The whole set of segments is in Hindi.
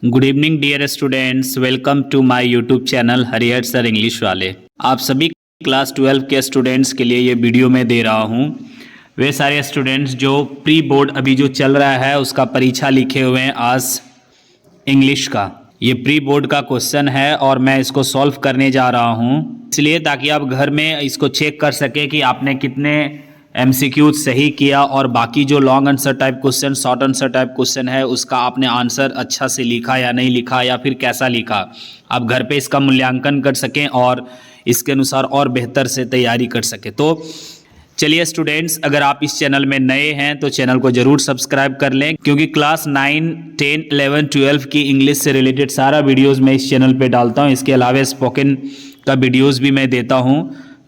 Good evening dear students, welcome to my YouTube channel Harihar sir English वाले। आप सभी क्लास 12 के स्टूडेंट्स के लिए ये वीडियो मैं दे रहा हूँ। वे सारे स्टूडेंट्स जो प्री बोर्ड अभी जो चल रहा है उसका परीक्षा लिखे हुए हैं आज इंग्लिश का। ये प्री बोर्ड का क्वेश्चन है और मैं इसको सॉल्व करने जा रहा हूँ, इसलिए ताकि आप घर में इसको चेक कर सके कि आपने कितने MCQ सही किया और बाकी जो long answer type question, short answer type question है उसका आपने आंसर अच्छा से लिखा या नहीं लिखा या फिर कैसा लिखा। आप घर पे इसका मूल्यांकन कर सकें और इसके अनुसार और बेहतर से तैयारी कर सकें। तो चलिए स्टूडेंट्स, अगर आप इस चैनल में नए हैं तो चैनल को ज़रूर सब्सक्राइब कर लें, क्योंकि क्लास 9, 10, 11, 12 की इंग्लिश से रिलेटेड सारा वीडियोज़ मैं इस चैनल पर डालता हूँ। इसके अलावा स्पोकन का वीडियोज़ भी मैं देता हूँ।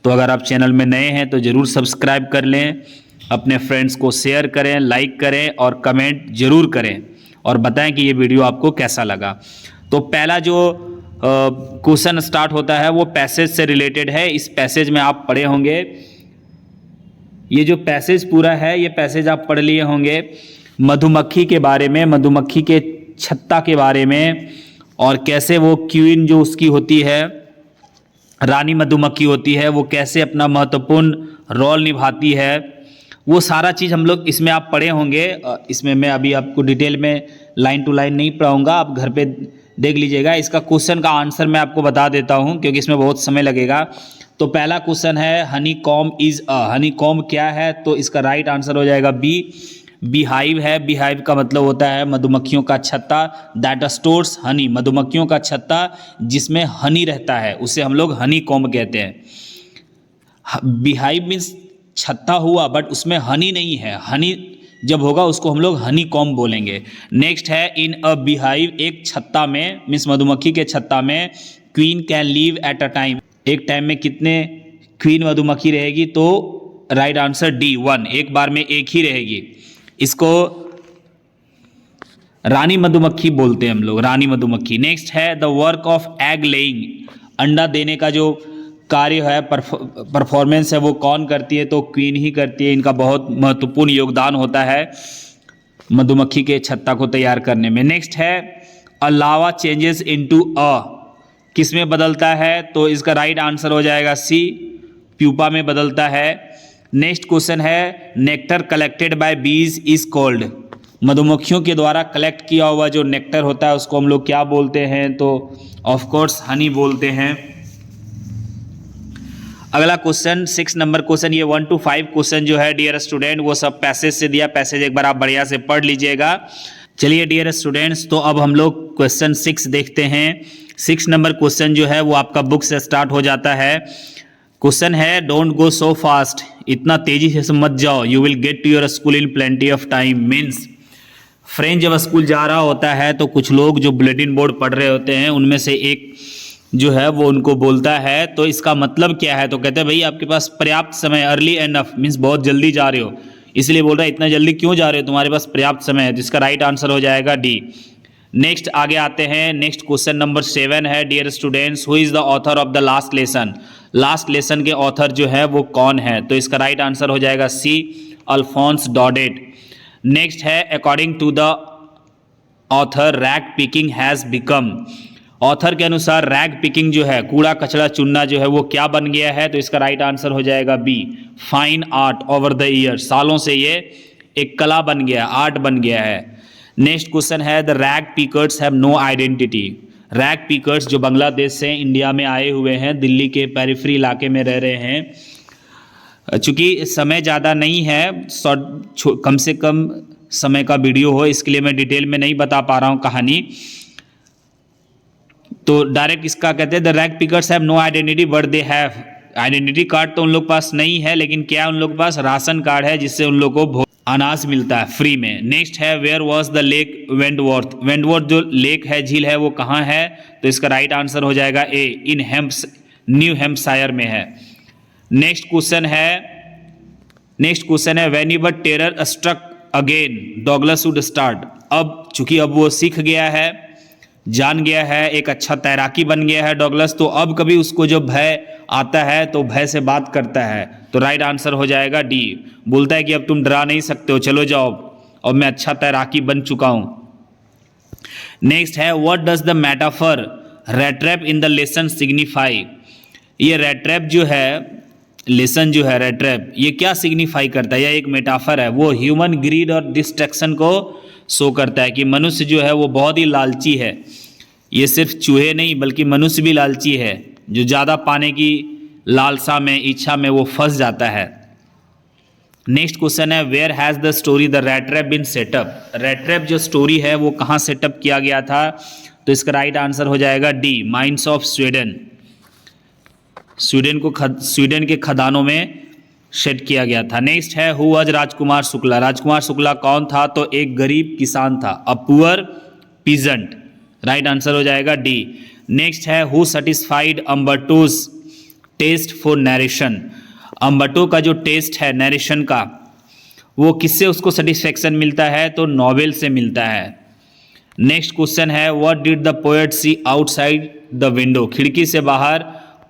तो अगर आप चैनल में नए हैं तो ज़रूर सब्सक्राइब कर लें, अपने फ्रेंड्स को शेयर करें, लाइक करें और कमेंट ज़रूर करें और बताएं कि ये वीडियो आपको कैसा लगा। तो पहला जो क्वेश्चन स्टार्ट होता है वो पैसेज से रिलेटेड है। इस पैसेज में आप पढ़े होंगे, ये जो पैसेज पूरा है ये पैसेज आप पढ़ लिए होंगे मधुमक्खी के बारे में, मधुमक्खी के छत्ता के बारे में, और कैसे वो क्वीन जो उसकी होती है, रानी मधुमक्खी होती है, वो कैसे अपना महत्वपूर्ण रोल निभाती है, वो सारा चीज़ हम लोग इसमें आप पढ़े होंगे। इसमें मैं अभी आपको डिटेल में लाइन टू लाइन नहीं पढ़ाऊंगा, आप घर पे देख लीजिएगा। इसका क्वेश्चन का आंसर मैं आपको बता देता हूँ क्योंकि इसमें बहुत समय लगेगा। तो पहला क्वेश्चन है Honey com is a, Honey com क्या है? तो इसका राइट आंसर हो जाएगा बी, बीहाइव है। बीहाइव का मतलब होता है मधुमक्खियों का छत्ता, दैट स्टोर्स हनी, मधुमक्खियों का छत्ता जिसमें हनी रहता है उसे हम लोग हनी कॉम कहते हैं। बीहाइव मीन्स छत्ता हुआ बट उसमें हनी नहीं है, हनी जब होगा उसको हम लोग हनी कॉम बोलेंगे। नेक्स्ट है इन अ बीहाइव, एक छत्ता में मीन्स मधुमक्खी के छत्ता में queen can leave at a time, एक टाइम में कितने क्वीन मधुमक्खी रहेगी? तो राइट आंसर डी 1, एक बार में एक ही रहेगी। इसको रानी मधुमक्खी बोलते हैं हम लोग, रानी मधुमक्खी। नेक्स्ट है the work of egg laying, अंडा देने का जो कार्य है, परफॉर्मेंस है, वो कौन करती है? तो क्वीन ही करती है। इनका बहुत महत्वपूर्ण योगदान होता है मधुमक्खी के छत्ता को तैयार करने में। नेक्स्ट है अ लावा चेंजेस इनटू अ, किस में बदलता है? तो इसका राइट आंसर हो जाएगा सी, प्यूपा में बदलता है। नेक्स्ट क्वेश्चन है नेक्टर कलेक्टेड बाय बीज इज कॉल्ड, मधुमक्खियों के द्वारा कलेक्ट किया हुआ जो नेक्टर होता है उसको हम लोग क्या बोलते हैं? तो ऑफ कोर्स हनी बोलते हैं। अगला क्वेश्चन 6 नंबर क्वेश्चन, ये 1 to 5 क्वेश्चन जो है डियर स्टूडेंट वो सब पैसेज से दिया, पैसेज एक बार आप बढ़िया से पढ़ लीजिएगा। चलिए डियर स्टूडेंट्स, तो अब हम लोग क्वेश्चन 6 देखते हैं। 6 नंबर क्वेश्चन जो है वो आपका बुक से स्टार्ट हो जाता है। क्वेश्चन है डोंट गो सो फास्ट, इतना तेजी से मत जाओ, you will get to your school in plenty of time. Means friend जब स्कूल जा रहा होता है तो कुछ लोग जो बुलेटिन बोर्ड पढ़ रहे होते हैं उनमें से एक जो है वो उनको बोलता है, तो इसका मतलब क्या है? तो कहते हैं भाई आपके पास पर्याप्त समय, अर्ली एनफ मीन्स बहुत जल्दी जा रहे हो, इसलिए बोल रहा है इतना जल्दी क्यों जा रहे हो, तुम्हारे पास पर्याप्त समय है। तो इसका राइट आंसर हो जाएगा डी। नेक्स्ट आगे आते हैं, नेक्स्ट क्वेश्चन नंबर 7 है dear students, who is the author of the last lesson, last lesson के ऑथर जो है वो कौन है? तो इसका राइट आंसर हो जाएगा सी, अल्फोंस डॉडेट। नेक्स्ट है according to the author rag picking has become, author के अनुसार रैग पिकिंग जो है, कूड़ा कचरा चुनना जो है वो क्या बन गया है? तो इसका राइट आंसर हो जाएगा B, fine art over the year, सालों से ये एक कला बन गया, आर्ट बन गया है। नेक्स्ट क्वेश्चन है the rag pickers have no identity, rag pickers जो बांग्लादेश से इंडिया में आए हुए हैं, दिल्ली के पेरिफेरी इलाके में रह रहे हैं। चूँकि समय ज़्यादा नहीं है, कम से कम समय का वीडियो हो, इसके लिए मैं डिटेल में नहीं बता पा रहा हूँ कहानी। तो डायरेक्ट इसका कहते हैं the rag pickers have no identity but they have, identity card तो उन लोग पास नहीं है, लेकिन क्या उन लोग के पास राशन कार्ड है जिससे उन लोग को अनाज मिलता है फ्री में। नेक्स्ट है where was the lake Wentworth, Wentworth जो लेक है, झील है, वो कहाँ है? तो इसका राइट आंसर हो जाएगा ए, इन न्यू हैम्पशायर में है। नेक्स्ट क्वेश्चन है whenever terror struck again Douglas would start, अब चूंकि अब वो सीख गया है, जान गया है, एक अच्छा तैराकी बन गया है डॉगलस, तो अब कभी उसको जो भय आता है तो भय से बात करता है। तो राइट आंसर हो जाएगा डी, बोलता है कि अब तुम डरा नहीं सकते हो, चलो जाओ, और मैं अच्छा तैराकी बन चुका हूँ। नेक्स्ट है what does the metaphor rat trap in the lesson signify. ये रैट ट्रैप जो है, लेसन जो है रैट ट्रैप, ये क्या सिग्निफाई करता है? यह एक मेटाफर है, वो ह्यूमन ग्रीड और डिस्ट्रैक्शन को शो करता है कि मनुष्य जो है वो बहुत ही लालची है। ये सिर्फ चूहे नहीं बल्कि मनुष्य भी लालची है, जो ज़्यादा पाने की लालसा में, इच्छा में वो फंस जाता है। नेक्स्ट क्वेश्चन है where has the story the rat trap been set up. Rat trap जो स्टोरी है वो कहाँ सेटअप किया गया था? तो इसका राइट आंसर हो जाएगा D, mines of Sweden. Sweden के खदानों में सेट किया गया था। नेक्स्ट है हु वाज राजकुमार शुक्ला। राजकुमार शुक्ला कौन था? तो एक गरीब किसान था, a poor peasant. Right answer हो जाएगा डी। नेक्स्ट है who satisfied Umberto's taste for narration. Umberto का जो टेस्ट है नरेशन का, वो किससे उसको सेटिस्फेक्शन मिलता है? तो नॉवेल से मिलता है। नेक्स्ट क्वेश्चन है what did the poet see outside the window. खिड़की से बाहर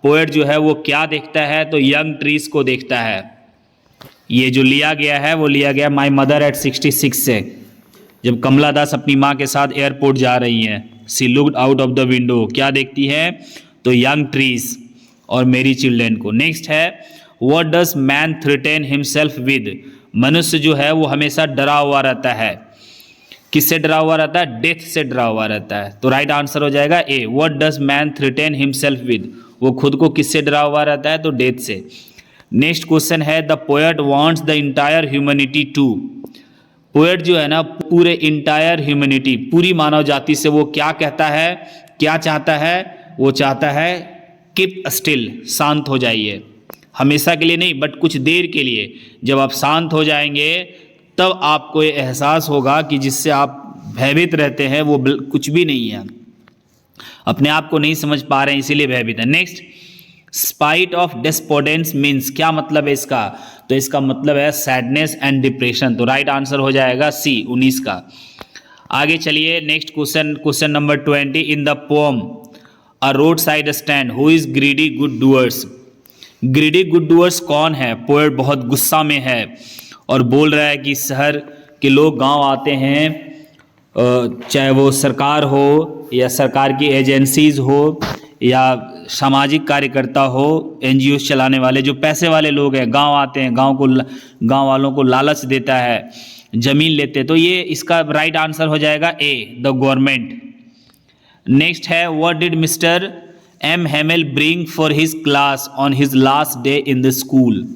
पोएट जो है वो क्या देखता है? तो यंग ट्रीज को देखता है। ये जो लिया गया है वो लिया गया माई मदर एट 66 से, जब कमला दास अपनी माँ के साथ एयरपोर्ट जा रही हैं। She looked out of the window, क्या देखती है? तो यंग ट्रीज और मेरी चिल्ड्रेन को। नेक्स्ट है what does man threaten himself with. मनुष्य जो है वो हमेशा डरा हुआ रहता है। किससे डरा हुआ रहता है? डेथ से डरा हुआ रहता है। तो राइट आंसर हो जाएगा A, what does man threaten himself with. वो खुद को किससे डरा हुआ रहता है? तो डेथ से। नेक्स्ट क्वेश्चन है the poet wants the entire humanity to. Poet जो है ना पूरे इंटायर ह्यूमैनिटी, पूरी मानव जाति से वो क्या कहता है, क्या चाहता है? वो चाहता है कीप स्टिल, शांत हो जाइए। हमेशा के लिए नहीं बट कुछ देर के लिए। जब आप शांत हो जाएंगे तब आपको ये एहसास होगा कि जिससे आप भयभीत रहते हैं वो कुछ भी नहीं है, अपने आप को नहीं समझ पा रहे हैं इसीलिए भयभीत है। Next spite of despondence means, क्या मतलब है इसका? तो इसका मतलब है सैडनेस एंड डिप्रेशन। तो राइट आंसर हो जाएगा सी, 19 का। आगे चलिए next question, question number 20 in the poem a roadside stand who is greedy good doers. Greedy good doers कौन है? पोएट बहुत गुस्सा में है और बोल रहा है कि शहर के लोग गांव आते हैं, चाहे वो सरकार हो या सरकार की एजेंसीज हो या सामाजिक कार्यकर्ता हो, एनजीओ चलाने वाले जो पैसे वाले लोग हैं, गांव आते हैं, गांव वालों को लालच देता है, जमीन लेते हैं। तो ये इसका राइट आंसर हो जाएगा ए, द गवर्नमेंट। नेक्स्ट है what did mister M Hamel bring for his class on his last day in the school.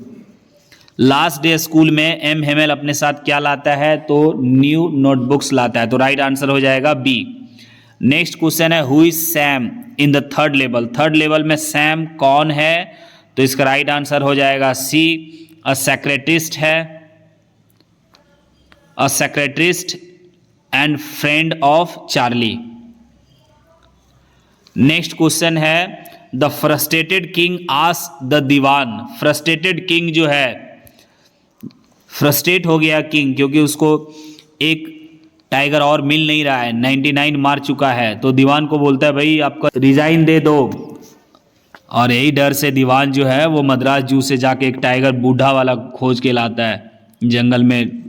Last day school में एम हेमेल अपने साथ क्या लाता है? तो न्यू नोटबुक्स लाता है। तो राइट आंसर हो जाएगा बी। नेक्स्ट क्वेश्चन है who is Sam in the third level. Third level में सैम कौन है? तो इसका राइट आंसर हो जाएगा सी, अ सेक्रेटरिस्ट है, a secretarist and friend of Charlie. Next question है the frustrated king asked the Dewan. Frustrated king जो है, फ्रस्ट्रेट हो गया किंग क्योंकि उसको एक टाइगर और मिल नहीं रहा है, 99 मार चुका है। तो दीवान को बोलता है भाई आपका रिजाइन दे दो, और यही डर से दीवान जो है वो मद्रास जू से जाके एक टाइगर बूढ़ा वाला खोज के लाता है, जंगल में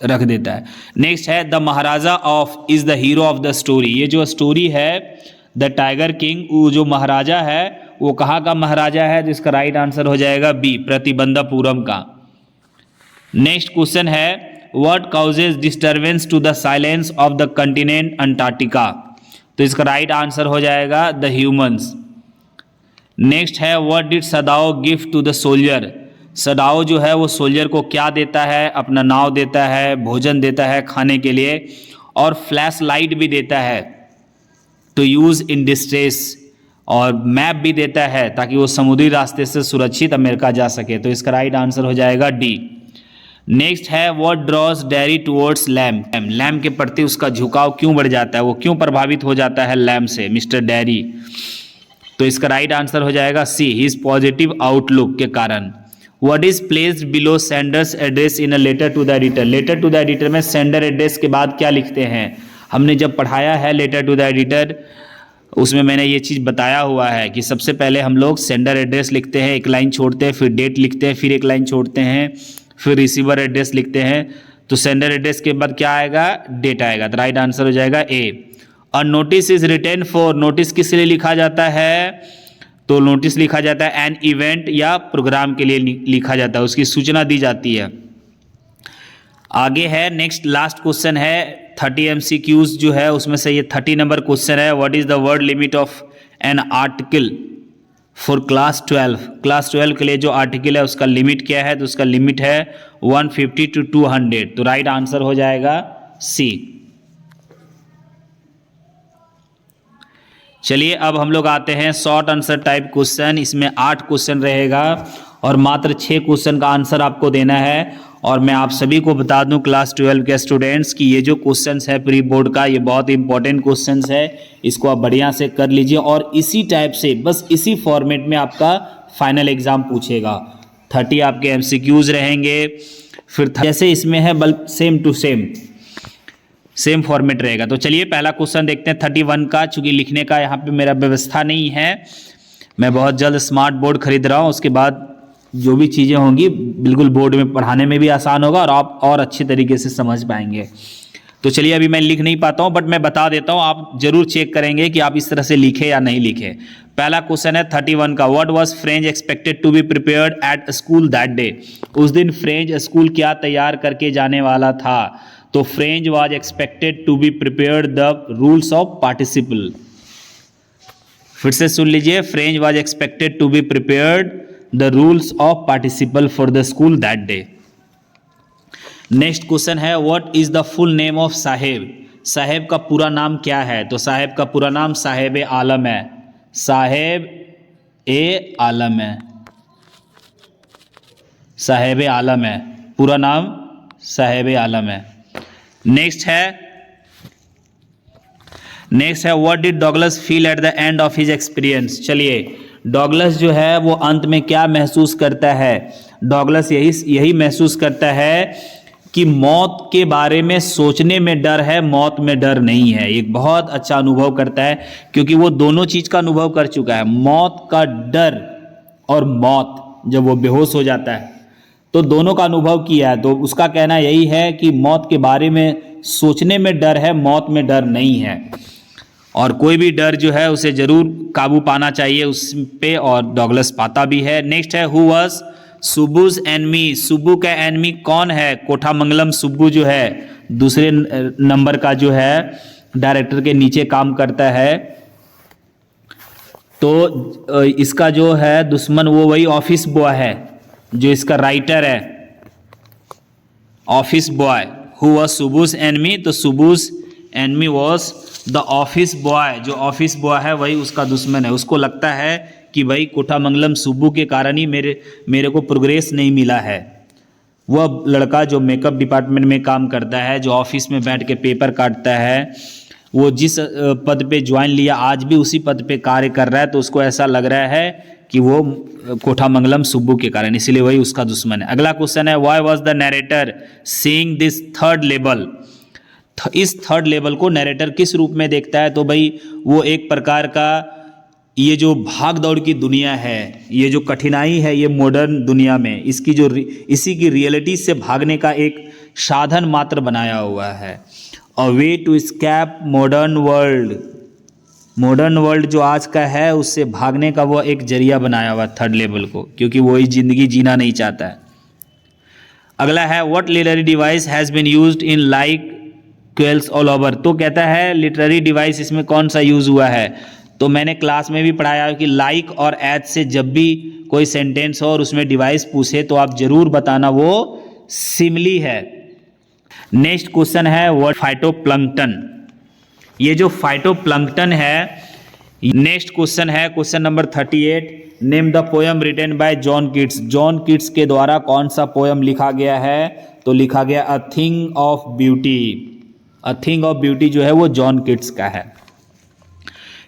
रख देता है। नेक्स्ट है the Maharaja of is the hero of the story. ये जो स्टोरी है द टाइगर किंग, वो जो महाराजा है वो कहाँ का महाराजा है? जिसका राइट आंसर हो जाएगा बी, प्रतिबंधापुरम का। नेक्स्ट क्वेश्चन है what causes disturbance to the silence of the continent Antarctica. तो इसका राइट आंसर हो जाएगा द ह्यूमंस। नेक्स्ट है what did Sadao gift to the soldier. Sadao जो है वो सोल्जर को क्या देता है? अपना नाव देता है, भोजन देता है खाने के लिए, और फ्लैश लाइट भी देता है टू यूज़ इन डिस्ट्रेस, और मैप भी देता है ताकि वो समुद्री रास्ते से सुरक्षित अमेरिका जा सके। तो इसका राइट आंसर हो जाएगा डी। नेक्स्ट है what draws Derry towards lamp. Lamp के प्रति उसका झुकाव क्यों बढ़ जाता है? वो क्यों प्रभावित हो जाता है लैम्प से, मिस्टर डैरी? तो इसका राइट आंसर हो जाएगा सी, हिज पॉजिटिव आउटलुक के कारण। What is placed below sender's address in a letter to the editor. Letter to the editor में सेंडर एड्रेस के बाद क्या लिखते हैं? हमने जब पढ़ाया है लेटर टू द एडिटर, उसमें मैंने ये चीज़ बताया हुआ है कि सबसे पहले हम लोग सेंडर एड्रेस लिखते हैं, एक लाइन छोड़ते हैं, फिर डेट लिखते हैं, फिर एक लाइन छोड़ते हैं, फिर रिसीवर एड्रेस लिखते हैं। तो सेंडर एड्रेस के बाद क्या आएगा? डेट आएगा। तो राइट आंसर हो जाएगा ए। और notice is written for, notice किस लिए लिखा जाता है? तो नोटिस लिखा जाता है एन इवेंट या प्रोग्राम के लिए लिखा जाता है, उसकी सूचना दी जाती है। आगे है नेक्स्ट लास्ट क्वेश्चन है 30 MCQs जो है उसमें से ये 30 नंबर क्वेश्चन है। What is the word limit of an article for class 12? Class 12 के लिए जो आर्टिकल है उसका लिमिट क्या है? तो उसका लिमिट है 150 to 200। तो राइट आंसर हो जाएगा सी। चलिए अब हम लोग आते हैं शॉर्ट आंसर टाइप क्वेश्चन। इसमें 8 क्वेश्चन रहेगा और मात्र 6 क्वेश्चन का आंसर आपको देना है। और मैं आप सभी को बता दूं क्लास 12 के स्टूडेंट्स कि ये जो क्वेश्चंस है प्री बोर्ड का, ये बहुत इंपॉर्टेंट क्वेश्चंस है, इसको आप बढ़िया से कर लीजिए। और इसी टाइप से बस इसी फॉर्मेट में आपका फाइनल एग्जाम पूछेगा। 30 आपके MCQs रहेंगे, फिर जैसे इसमें है बल्कि सेम टू सेम फॉर्मेट रहेगा। तो चलिए पहला क्वेश्चन देखते हैं 31 का। चूंकि लिखने का यहाँ पे मेरा व्यवस्था नहीं है, मैं बहुत जल्द स्मार्ट बोर्ड खरीद रहा हूँ, उसके बाद जो भी चीज़ें होंगी बिल्कुल बोर्ड में पढ़ाने में भी आसान होगा और आप और अच्छे तरीके से समझ पाएंगे। तो चलिए अभी मैं लिख नहीं पाता हूँ बट मैं बता देता हूँ, आप जरूर चेक करेंगे कि आप इस तरह से लिखे या नहीं लिखे। पहला क्वेश्चन है 31 का, what was French expected to be prepared at school that day? उस दिन फ्रेंच स्कूल क्या तैयार करके जाने वाला था? तो French was expected to be prepared the rules of participle. फिर से सुन लीजिए, French was expected to be prepared the rules of participle for the school that day. Next question है what is the full name of Saheb? Saheb का पूरा नाम क्या है? तो साहेब का पूरा नाम साहेब आलम है। साहेब ए आलम है, साहेब आलम है, पूरा नाम साहेब आलम है। नेक्स्ट है what did Douglas feel at the end of his experience? चलिए डॉगलस जो है वो अंत में क्या महसूस करता है? डॉगलस यही महसूस करता है कि मौत के बारे में सोचने में डर है, मौत में डर नहीं है। एक बहुत अच्छा अनुभव करता है क्योंकि वो दोनों चीज का अनुभव कर चुका है, मौत का डर और मौत जब वो बेहोश हो जाता है तो दोनों का अनुभव किया है। तो उसका कहना यही है कि मौत के बारे में सोचने में डर है, मौत में डर नहीं है। और कोई भी डर जो है उसे जरूर काबू पाना चाहिए उस पे, और डॉगलस पाता भी है। नेक्स्ट है who was Subbu's enemy? Subbu का एनमी कौन है? कोठामंगलम सुब्बू जो है दूसरे नंबर का जो है डायरेक्टर के नीचे काम करता है। तो इसका जो है दुश्मन वो वही ऑफिस बॉय है जो इसका राइटर है, office boy. Who was Subbu's enemy? तो Subbu's enemy was the office boy. जो ऑफिस बॉय है वही उसका दुश्मन है। उसको लगता है कि भाई कोठामंगलम सुब्बू के कारण ही मेरे को प्रोग्रेस नहीं मिला है। वह लड़का जो मेकअप डिपार्टमेंट में काम करता है, जो ऑफिस में बैठ के पेपर काटता है, वो जिस पद पे ज्वाइन लिया आज भी उसी पद पे कार्य कर रहा है। तो उसको ऐसा लग रहा है कि वो कोठामंगलम सुब्बू के कारण, इसीलिए वही उसका दुश्मन है। अगला क्वेश्चन है why was the narrator seeing this third level? इस थर्ड लेवल को नरेटर किस रूप में देखता है? तो भाई वो एक प्रकार का ये जो भाग दौड़ की दुनिया है, ये जो कठिनाई है ये मॉडर्न दुनिया में, इसकी जो इसी की रियलिटी से भागने का एक साधन मात्र बनाया हुआ है। A way to escape modern world. Modern world जो आज का है उससे भागने का वो एक जरिया बनाया हुआ थर्ड लेवल को, क्योंकि वो ही जिंदगी जीना नहीं चाहता है। अगला है what literary device has been used in like quails all over? तो कहता है लिटरेरी डिवाइस इसमें कौन सा यूज हुआ है? तो मैंने क्लास में भी पढ़ाया कि लाइक और एज से जब भी कोई सेंटेंस हो और उसमें डिवाइस पूछे तो आप जरूर बताना वो सिमिली है। नेक्स्ट क्वेश्चन है व्हाट फाइटोप्लैंक्टन? ये जो फाइटोप्लैंक्टन है, नेक्स्ट क्वेश्चन है question number 38, name the poem written by John Keats? John Keats के द्वारा कौन सा पोएम लिखा गया है? तो लिखा गया a thing of beauty. A thing of beauty जो है वो जॉन कीट्स का है।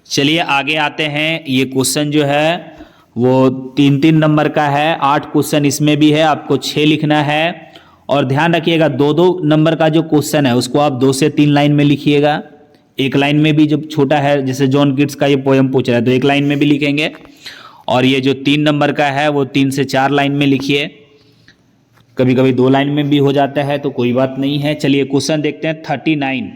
चलिए आगे आते हैं। ये क्वेश्चन जो है वो 3-3 नंबर का है, 8 क्वेश्चन इसमें भी है, आपको 6 लिखना है। और ध्यान रखिएगा 2-2 नंबर का जो क्वेश्चन है उसको आप 2 से 3 लाइन में लिखिएगा। एक लाइन में भी जब छोटा है, जैसे जॉन कीट्स का ये पोएम पूछ रहा है तो एक लाइन में भी लिखेंगे। और ये जो 3 नंबर का है वो 3 से 4 लाइन में लिखिए। कभी कभी 2 लाइन में भी हो जाता है तो कोई बात नहीं है। चलिए क्वेश्चन देखते हैं 39।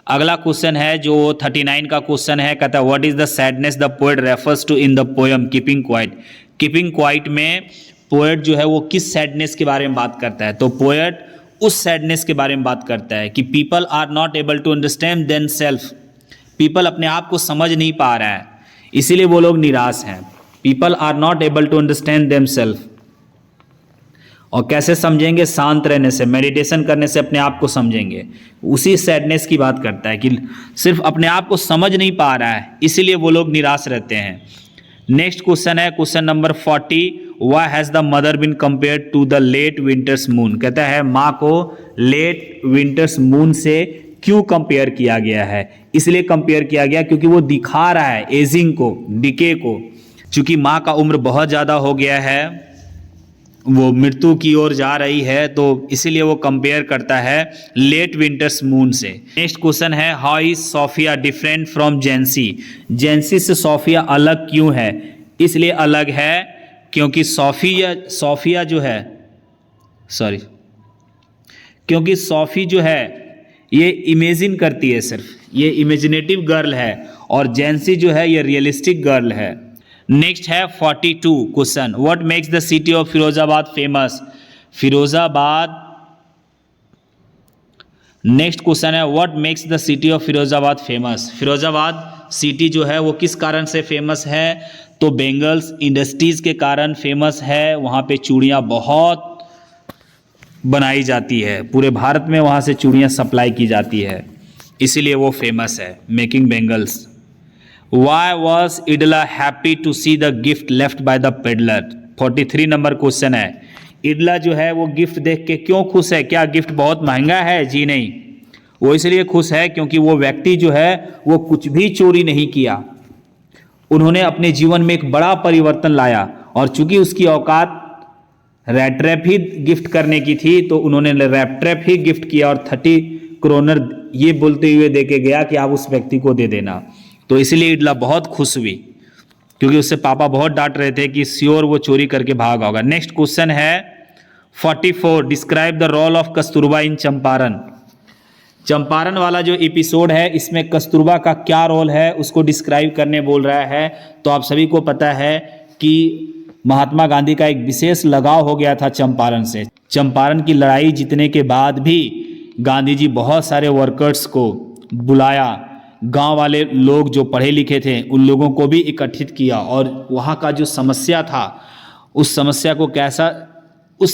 अगला क्वेश्चन है जो 39 का क्वेश्चन है, कहता है what is the sadness the poet refers to in the poem keeping quiet. Keeping quiet में पोएट जो है वो किस सैडनेस के बारे में बात करता है? तो पोएट उस सैडनेस के बारे में बात करता है कि people are not able to understand them self. People अपने आप को समझ नहीं पा रहा है, इसीलिए वो लोग निराश हैं। People are not able to understand them self. और कैसे समझेंगे? शांत रहने से, मेडिटेशन करने से अपने आप को समझेंगे। उसी सैडनेस की बात करता है कि सिर्फ अपने आप को समझ नहीं पा रहा है, इसीलिए वो लोग निराश रहते हैं। नेक्स्ट क्वेश्चन है question number 40, why has the mother been compared to the late winters moon. कहता है माँ को लेट विंटर्स मून से क्यों कंपेयर किया गया है? इसलिए कंपेयर किया गया क्योंकि वो दिखा रहा है एजिंग को, डिके को। चूंकि माँ का उम्र बहुत ज़्यादा हो गया है, वो मृत्यु की ओर जा रही है, तो इसीलिए वो कंपेयर करता है लेट विंटर्स मून से। नेक्स्ट क्वेश्चन है how is Sophia different from Jansie. Jansie से सोफिया अलग क्यों है? इसलिए अलग है क्योंकि सोफिया जो है क्योंकि सोफी जो है ये इमेजिन करती है, सिर्फ ये इमेजिनेटिव गर्ल है, और जेंसी जो है ये रियलिस्टिक गर्ल है। नेक्स्ट है 42 question, what makes the city of Firozabad famous. Firozabad, next question है what makes the city of Firozabad famous. Firozabad city जो है वो किस कारण से फेमस है? तो बेंगल्स इंडस्ट्रीज के कारण फेमस है। वहाँ पे चूड़ियाँ बहुत बनाई जाती है, पूरे भारत में वहाँ से चूड़ियाँ सप्लाई की जाती है, इसीलिए वो फेमस है, making bangles. Why was Idla happy to see the gift left by the peddler? 43 number question है, इडला जो है वो गिफ्ट देख के क्यों खुश है? क्या गिफ्ट बहुत महंगा है? जी नहीं, वो इसलिए खुश है क्योंकि वो व्यक्ति जो है वो कुछ भी चोरी नहीं किया। उन्होंने अपने जीवन में एक बड़ा परिवर्तन लाया, और चूंकि उसकी औकात रैट ट्रैप ही गिफ्ट करने की थी, तो उन्होंने रैट ट्रैप ही गिफ्ट किया और 30 करोनर ये बोलते हुए दे के गया कि आप उस व्यक्ति को दे देना। तो इसलिए इडला बहुत खुश हुई, क्योंकि उससे पापा बहुत डांट रहे थे कि श्योर वो चोरी करके भागा होगा। नेक्स्ट क्वेश्चन है 44, describe the role of Kasturba in Champaran. Champaran वाला जो एपिसोड है इसमें कस्तूरबा का क्या रोल है उसको डिस्क्राइब करने बोल रहा है। तो आप सभी को पता है कि महात्मा गांधी का एक विशेष लगाव हो गया था चंपारण से। चंपारण की लड़ाई जीतने के बाद भी गांधी जी बहुत सारे वर्कर्स को बुलाया, गांव वाले लोग जो पढ़े लिखे थे उन लोगों को भी इकट्ठित किया, और वहाँ का जो समस्या था उस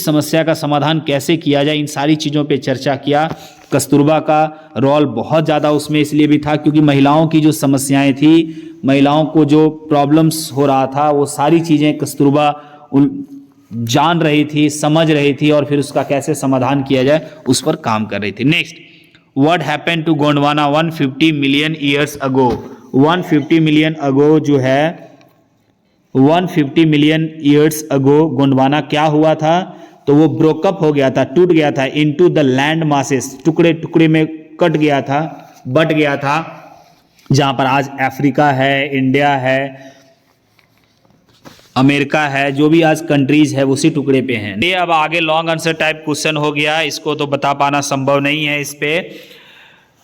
समस्या का समाधान कैसे किया जाए, इन सारी चीज़ों पे चर्चा किया। कस्तूरबा का रोल बहुत ज़्यादा उसमें इसलिए भी था क्योंकि महिलाओं की जो समस्याएं थी, महिलाओं को जो प्रॉब्लम्स हो रहा था, वो सारी चीज़ें कस्तूरबा जान रही थी, समझ रही थी, और फिर उसका कैसे समाधान किया जाए उस पर काम कर रही थी। Next, What happened to Gondwana 150 million years ago. 150 million ago जो है 150 मिलियन ईयर्स अगो गोंडवाना क्या हुआ था? तो वो ब्रोकअप हो गया था, टूट गया था, इनटू द लैंड मासेस, टुकड़े टुकड़े में कट गया था, बट गया था, जहाँ पर आज अफ्रीका है, इंडिया है, अमेरिका है, जो भी आज कंट्रीज है उसी टुकड़े पे हैं। ये अब आगे लॉन्ग आंसर टाइप क्वेश्चन हो गया, इसको तो बता पाना संभव नहीं है। इस पे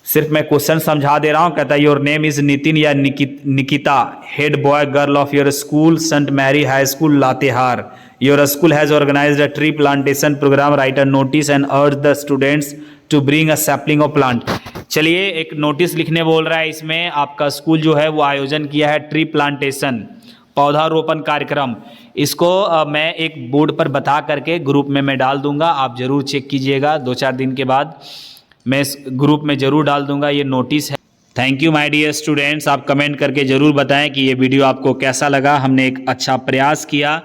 सिर्फ मैं क्वेश्चन समझा दे रहा हूँ। कहता है योर नेम इज नितिन या Nikita, head boy girl of your school saint Mary high school Latehar. Your school has organised a tree plantation programme, write a notice and urge the students to bring a sapling of plant. चलिए एक नोटिस लिखने बोल रहा है, इसमें आपका स्कूल जो है वो आयोजन किया है ट्री प्लांटेशन, पौधारोपण कार्यक्रम। इसको मैं एक बोर्ड पर बता करके ग्रुप में मैं डाल दूंगा, आप जरूर चेक कीजिएगा। 2-4 दिन के बाद मैं इस ग्रुप में जरूर डाल दूंगा, ये नोटिस है। Thank you my dear students, आप कमेंट करके जरूर बताएं कि ये वीडियो आपको कैसा लगा। हमने एक अच्छा प्रयास किया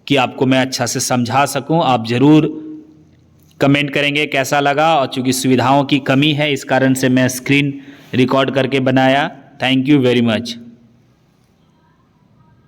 कि आपको मैं अच्छा से समझा सकूं। आप जरूर कमेंट करेंगे कैसा लगा, और चूँकि सुविधाओं की कमी है इस कारण से मैं स्क्रीन रिकॉर्ड करके बनाया। Thank you very much.